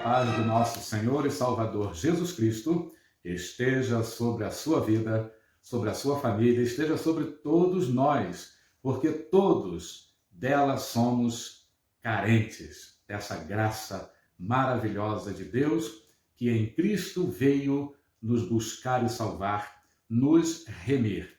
paz do nosso Senhor e Salvador Jesus Cristo esteja sobre a sua vida, sobre a sua família, esteja sobre todos nós, porque todos dela somos carentes dessa graça maravilhosa de Deus que em Cristo veio nos buscar e salvar, nos remir.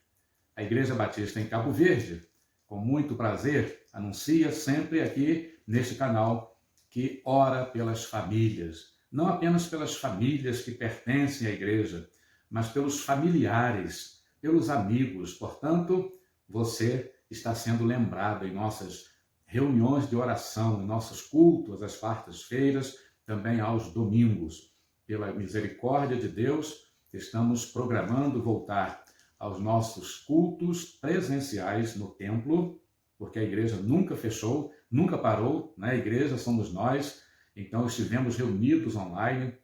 A Igreja Batista em Cabo Verde, com muito prazer, anuncia sempre aqui neste canal que ora pelas famílias, não apenas pelas famílias que pertencem à igreja, mas pelos familiares, pelos amigos. Portanto, você está sendo lembrado em nossas reuniões de oração, em nossos cultos às quartas-feiras, também aos domingos. Pela misericórdia de Deus, estamos programando voltar aos nossos cultos presenciais no templo, porque a igreja nunca fechou, nunca parou, né? A igreja somos nós, então estivemos reunidos online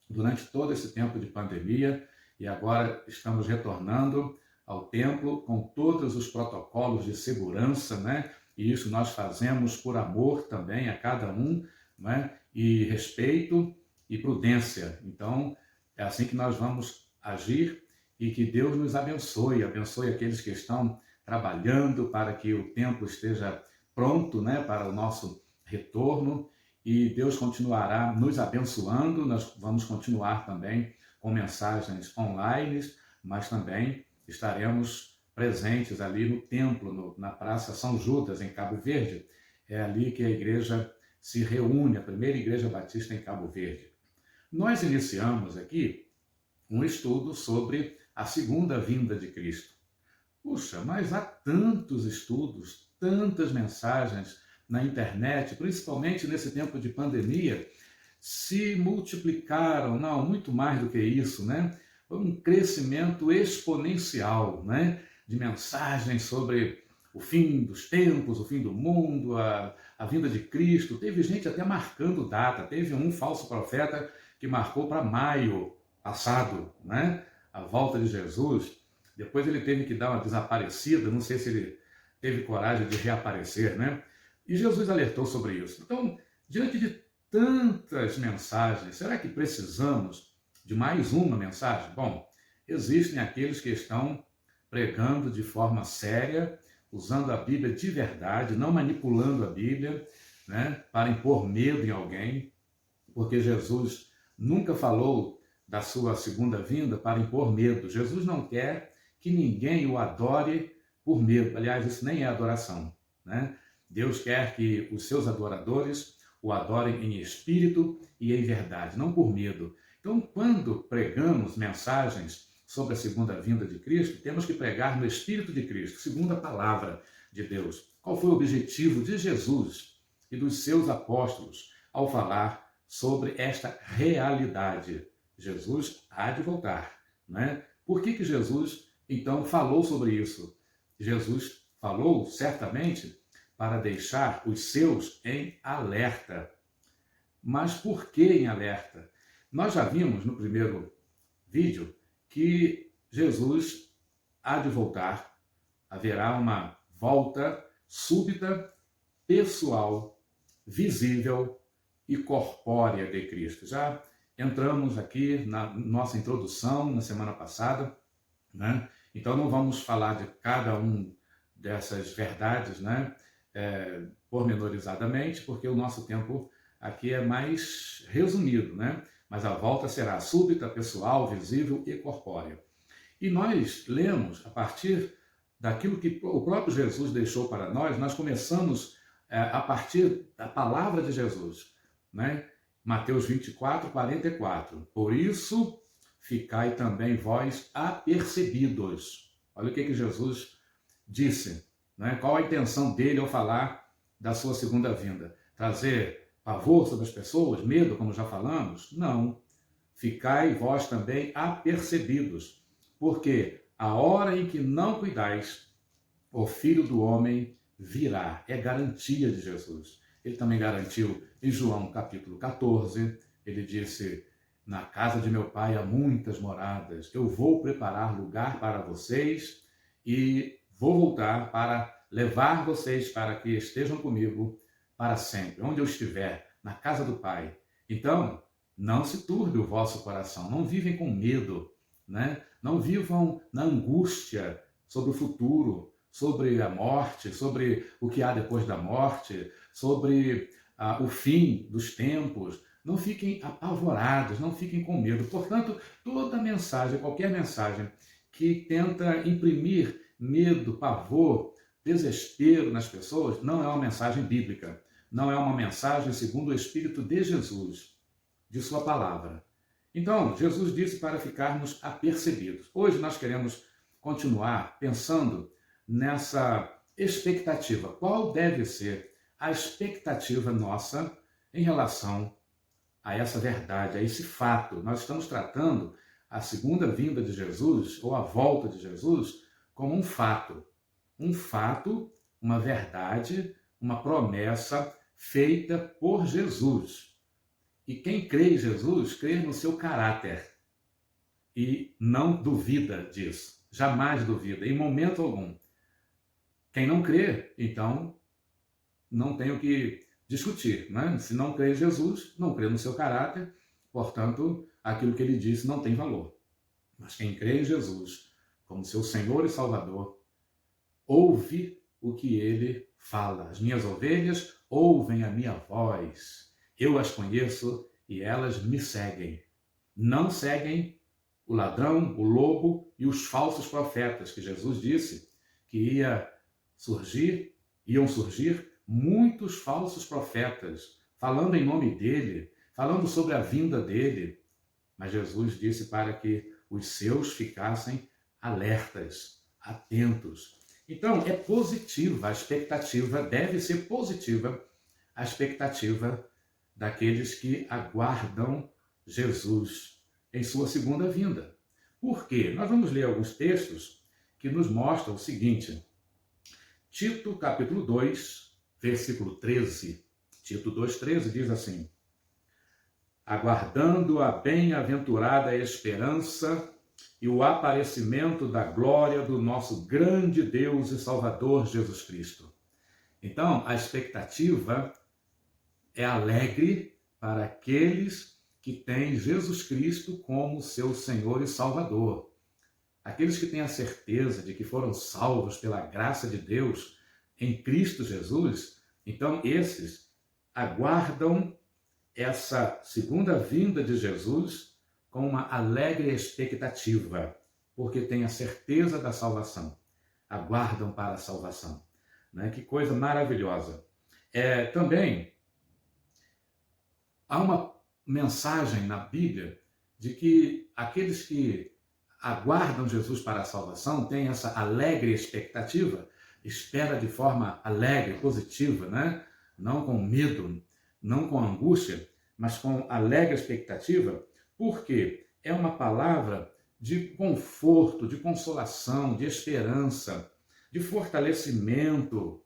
durante todo esse tempo de pandemia e agora estamos retornando ao templo com todos os protocolos de segurança, né? E isso nós fazemos por amor também a cada um, né? E respeito e prudência. Então, é assim que nós vamos agir e que Deus nos abençoe, abençoe aqueles que estão trabalhando para que o templo esteja pronto, né, para o nosso retorno, e Deus continuará nos abençoando. Nós vamos continuar também com mensagens online, mas também estaremos presentes ali no templo, na Praça São Judas, em Cabo Verde. É ali que a igreja se reúne, a primeira igreja batista em Cabo Verde. Nós iniciamos aqui um estudo sobre a segunda vinda de Cristo. Puxa, mas há tantos estudos, tantas mensagens na internet, principalmente nesse tempo de pandemia, se multiplicaram, não, muito mais do que isso, né? Foi um crescimento exponencial, né? De mensagens sobre o fim dos tempos, o fim do mundo, a vinda de Cristo. Teve gente até marcando data, teve um falso profeta que marcou para maio passado, né? A volta de Jesus. Depois ele teve que dar uma desaparecida, não sei se ele teve coragem de reaparecer, né? E Jesus alertou sobre isso. Então, diante de tantas mensagens, será que precisamos de mais uma mensagem? Bom, existem aqueles que estão pregando de forma séria, usando a Bíblia de verdade, não manipulando a Bíblia, né, para impor medo em alguém, porque Jesus nunca falou da sua segunda vinda para impor medo. Jesus não quer que ninguém o adore por medo. Aliás, isso nem é adoração, né? Deus quer que os seus adoradores o adorem em espírito e em verdade, não por medo. Então, quando pregamos mensagens sobre a segunda vinda de Cristo, temos que pregar no Espírito de Cristo, segundo a palavra de Deus. Qual foi o objetivo de Jesus e dos seus apóstolos ao falar sobre esta realidade? Jesus há de voltar, né? Por que Jesus então falou sobre isso? Jesus falou certamente para deixar os seus em alerta. Mas por que em alerta? Nós já vimos no primeiro vídeo que Jesus há de voltar, haverá uma volta súbita, pessoal, visível e corpórea de Cristo. Já entramos aqui na nossa introdução na semana passada, né? Então não vamos falar de cada um dessas verdades, né, pormenorizadamente, porque o nosso tempo aqui é mais resumido, né? Mas a volta será súbita, pessoal, visível e corpórea. E nós lemos, a partir daquilo que o próprio Jesus deixou para nós, nós começamos a partir da palavra de Jesus, né? Mateus 24, 44. Por isso, ficai também vós apercebidos. Olha o que Jesus disse, né? Qual a intenção dele ao falar da sua segunda vinda? Trazer pavor sobre as pessoas? Medo, como já falamos? Não. Ficai vós também apercebidos, porque a hora em que não cuidais, o Filho do Homem virá. É garantia de Jesus. Ele também garantiu em João capítulo 14, ele disse: na casa de meu pai há muitas moradas, eu vou preparar lugar para vocês e vou voltar para levar vocês para que estejam comigo para sempre, onde eu estiver, na casa do Pai. Então, Não se turbe o vosso coração, não vivem com medo, né? Não vivam na angústia sobre o futuro, sobre a morte, sobre o que há depois da morte, sobre o fim dos tempos. Não fiquem apavorados, não fiquem com medo. Portanto, toda mensagem, qualquer mensagem que tenta imprimir medo, pavor, desespero nas pessoas, não é uma mensagem bíblica, não é uma mensagem segundo o Espírito de Jesus, de sua palavra. Então, Jesus disse para ficarmos apercebidos. Hoje nós queremos continuar pensando nessa expectativa. Qual deve ser a expectativa nossa em relação a essa verdade, a esse fato? Nós estamos tratando a segunda vinda de Jesus, ou a volta de Jesus, como um fato. Um fato, uma verdade, uma promessa feita por Jesus. E quem crê em Jesus, crê no seu caráter. E não duvida disso. Jamais duvida, em momento algum. Quem não crê, então, não tem o que discutir, né? Se não crê em Jesus, não crê no seu caráter, portanto, aquilo que ele disse não tem valor. Mas quem crê em Jesus como seu Senhor e Salvador, ouve o que ele fala. As minhas ovelhas ouvem a minha voz. Eu as conheço e elas me seguem. Não seguem o ladrão, o lobo e os falsos profetas, que Jesus disse que iam surgir muitos falsos profetas, falando em nome dele, falando sobre a vinda dele. Mas Jesus disse para que os seus ficassem alertas, atentos. Então, é positiva a expectativa, deve ser positiva a expectativa daqueles que aguardam Jesus em sua segunda vinda. Por quê? Nós vamos ler alguns textos que nos mostram o seguinte. Tito, capítulo 2, versículo 13. Tito 2,13 diz assim: aguardando a bem-aventurada esperança e o aparecimento da glória do nosso grande Deus e Salvador Jesus Cristo. Então, a expectativa é alegre para aqueles que têm Jesus Cristo como seu Senhor e Salvador. Aqueles que têm a certeza de que foram salvos pela graça de Deus em Cristo Jesus, então esses aguardam essa segunda vinda de Jesus com uma alegre expectativa, porque têm a certeza da salvação, aguardam para a salvação. Né? Que coisa maravilhosa. Também há uma mensagem na Bíblia de que aqueles que aguardam Jesus para a salvação têm essa alegre expectativa, espera de forma alegre, positiva, né? Não com medo, não com angústia, mas com alegre expectativa, porque é uma palavra de conforto, de consolação, de esperança, de fortalecimento,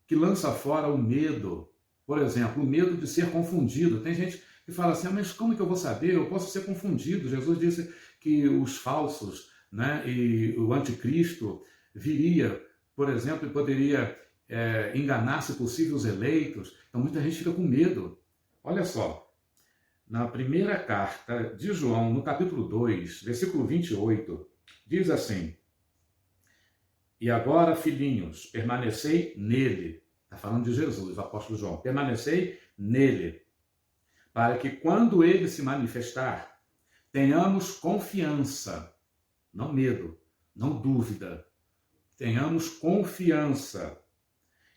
que lança fora o medo. Por exemplo, o medo de ser confundido. Tem gente que fala assim, mas como que eu vou saber? Eu posso ser confundido. Jesus disse que os falsos, né, e o anticristo viria, por exemplo, e poderia enganar, se possível, os eleitos. Então muita gente fica com medo. Olha só, na primeira carta de João, no capítulo 2, versículo 28, diz assim: e agora, filhinhos, permanecei nele. Está falando de Jesus, o apóstolo João. Permanecei nele, para que quando ele se manifestar, tenhamos confiança, não medo, não dúvida. Tenhamos confiança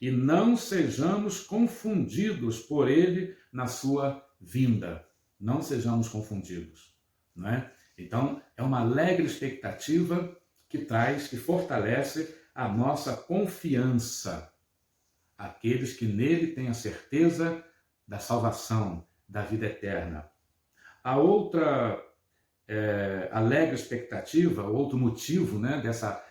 e não sejamos confundidos por ele na sua vinda. Não sejamos confundidos, não é? Então, é uma alegre expectativa que traz, que fortalece a nossa confiança. Aqueles que nele têm a certeza da salvação, da vida eterna. A outra alegre expectativa, outro motivo, né, dessa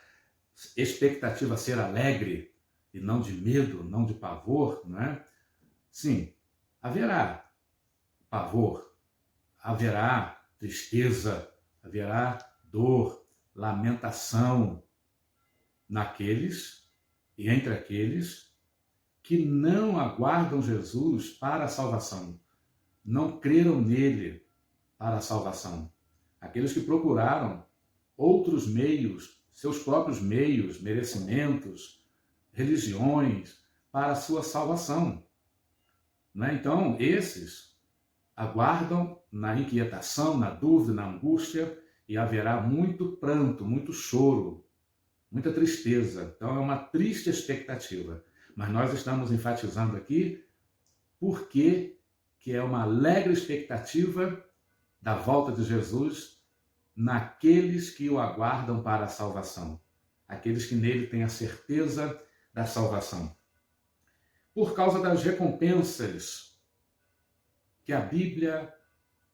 expectativa ser alegre e não de medo, não de pavor, né? Sim, haverá pavor, haverá tristeza, haverá dor, lamentação naqueles e entre aqueles que não aguardam Jesus para a salvação. não creram nele para a salvação. Aqueles que procuraram outros meios, seus próprios meios, merecimentos, religiões, para a sua salvação. Né? Então, esses aguardam na inquietação, na dúvida, na angústia, e haverá muito pranto, muito choro, muita tristeza. Então, é uma triste expectativa. Mas nós estamos enfatizando aqui porque que é uma alegre expectativa da volta de Jesus naqueles que o aguardam para a salvação, aqueles que nele têm a certeza da salvação. Por causa das recompensas que a Bíblia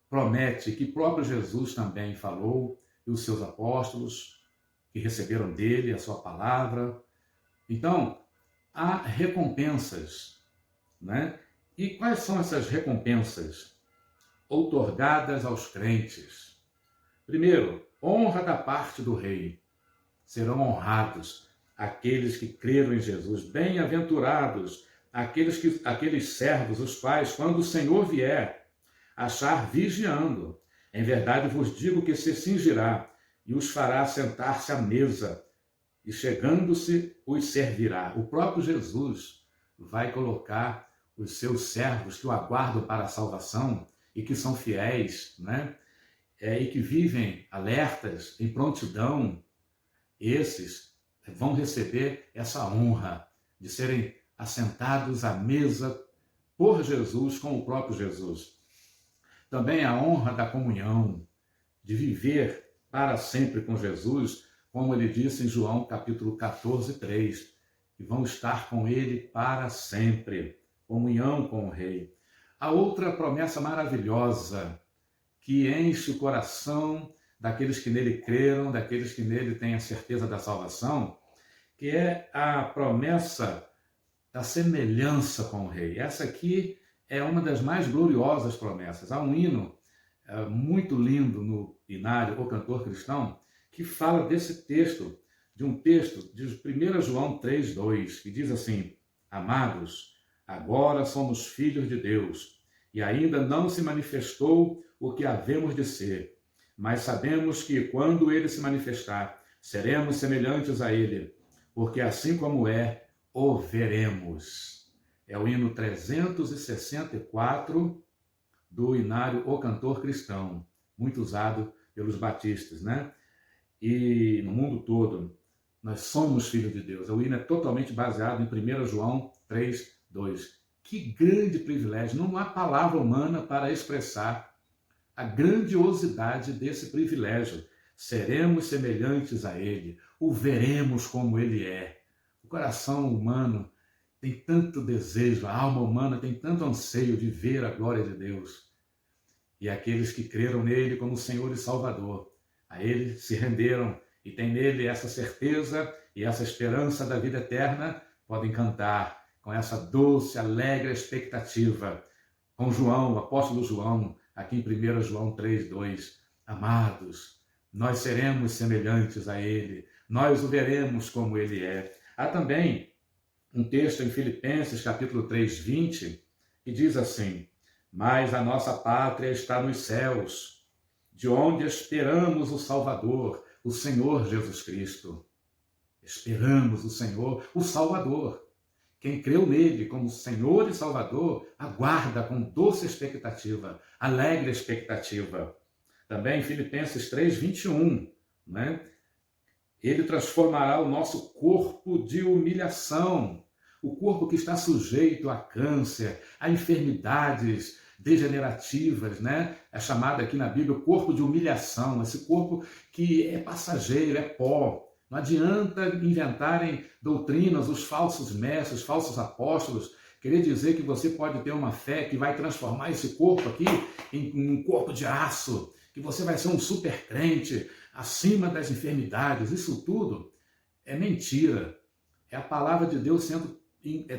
promete, que próprio Jesus também falou, e os seus apóstolos, que receberam dele a sua palavra. Então, há recompensas, né? E quais são essas recompensas outorgadas aos crentes? Primeiro, honra da parte do rei. Serão honrados aqueles que creram em Jesus. Bem-aventurados aqueles servos, os quais, quando o Senhor vier, achar vigiando. Em verdade vos digo que se cingirá e os fará sentar-se à mesa, e chegando-se os servirá. O próprio Jesus vai colocar os seus servos que o aguardam para a salvação e que são fiéis, né? E que vivem alertas, em prontidão. Esses vão receber essa honra de serem assentados à mesa por Jesus, com o próprio Jesus. Também a honra da comunhão, de viver para sempre com Jesus, como ele disse em João capítulo 14, 3, e vão estar com ele para sempre, comunhão com o Rei. A outra promessa maravilhosa, que enche o coração daqueles que nele creram, daqueles que nele têm a certeza da salvação, que é a promessa da semelhança com o Rei. Essa aqui é uma das mais gloriosas promessas. Há um hino muito lindo no Inário, O Cantor Cristão, que fala desse texto, de um texto de 1 João 3,2, que diz assim: Amados, agora somos filhos de Deus, e ainda não se manifestou o que havemos de ser, mas sabemos que quando ele se manifestar, seremos semelhantes a ele, porque assim como é, o veremos. É o hino 364 do Inário O Cantor Cristão, muito usado pelos batistas, né? E no mundo todo, nós somos filhos de Deus. O hino é totalmente baseado em 1 João 3,2. Que grande privilégio! Não há palavra humana para expressar a grandiosidade desse privilégio. Seremos semelhantes a ele, o veremos como ele é. O coração humano tem tanto desejo, a alma humana tem tanto anseio de ver a glória de Deus. E aqueles que creram nele como Senhor e Salvador, a ele se renderam e têm nele essa certeza e essa esperança da vida eterna, podem cantar com essa doce, alegre expectativa, com João, o apóstolo João, aqui em 1 João 3,2. Amados, nós seremos semelhantes a ele, nós o veremos como ele é. Há também um texto em Filipenses, capítulo 3:20, que diz assim: Mas a nossa pátria está nos céus, de onde esperamos o Salvador, o Senhor Jesus Cristo. Esperamos o Senhor, o Salvador. Quem creu nele como Senhor e Salvador, aguarda com doce expectativa, alegre expectativa. Também Filipenses 3:21, né? Ele transformará o nosso corpo de humilhação, o corpo que está sujeito a câncer, a enfermidades degenerativas, né? É chamado aqui na Bíblia o corpo de humilhação, esse corpo que é passageiro, é pó. Não adianta inventarem doutrinas, os falsos mestres, os falsos apóstolos, querer dizer que você pode ter uma fé que vai transformar esse corpo aqui em um corpo de aço, que você vai ser um super crente acima das enfermidades. Isso tudo é mentira. É a palavra de Deus sendo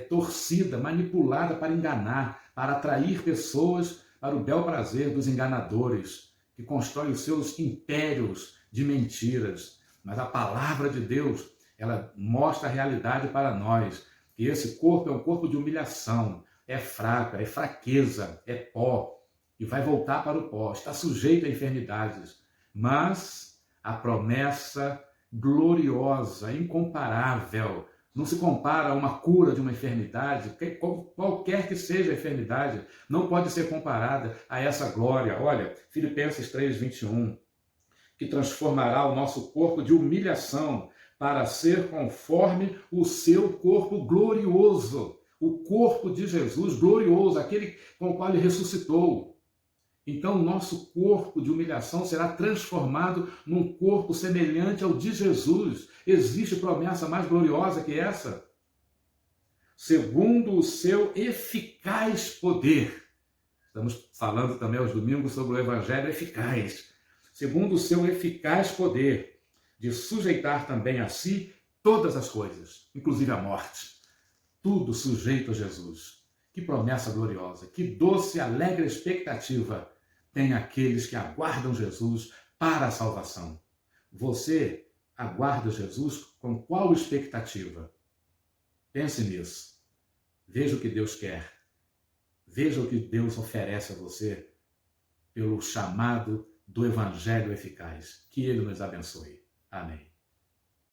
torcida, manipulada para enganar, para atrair pessoas para o bel prazer dos enganadores, que constroem os seus impérios de mentiras. Mas a palavra de Deus, ela mostra a realidade para nós, que esse corpo é um corpo de humilhação, é fraco, é fraqueza, é pó. e vai voltar para o pó, está sujeito a enfermidades. Mas a promessa gloriosa, incomparável, não se compara a uma cura de uma enfermidade, qualquer que seja a enfermidade, não pode ser comparada a essa glória. Olha, Filipenses 3:21, que transformará o nosso corpo de humilhação para ser conforme o seu corpo glorioso. O corpo de Jesus glorioso, aquele com o qual ele ressuscitou. Então, o nosso corpo de humilhação será transformado num corpo semelhante ao de Jesus. Existe promessa mais gloriosa que essa? Segundo o seu eficaz poder. Estamos falando também aos domingos sobre o Evangelho eficaz. Segundo o seu eficaz poder, de sujeitar também a si todas as coisas, inclusive a morte. Tudo sujeito a Jesus. Que promessa gloriosa, que doce e alegre expectativa tem aqueles que aguardam Jesus para a salvação. Você aguarda Jesus com qual expectativa? Pense nisso. Veja o que Deus quer. Veja o que Deus oferece a você pelo chamado do Evangelho eficaz. Que Ele nos abençoe. Amém.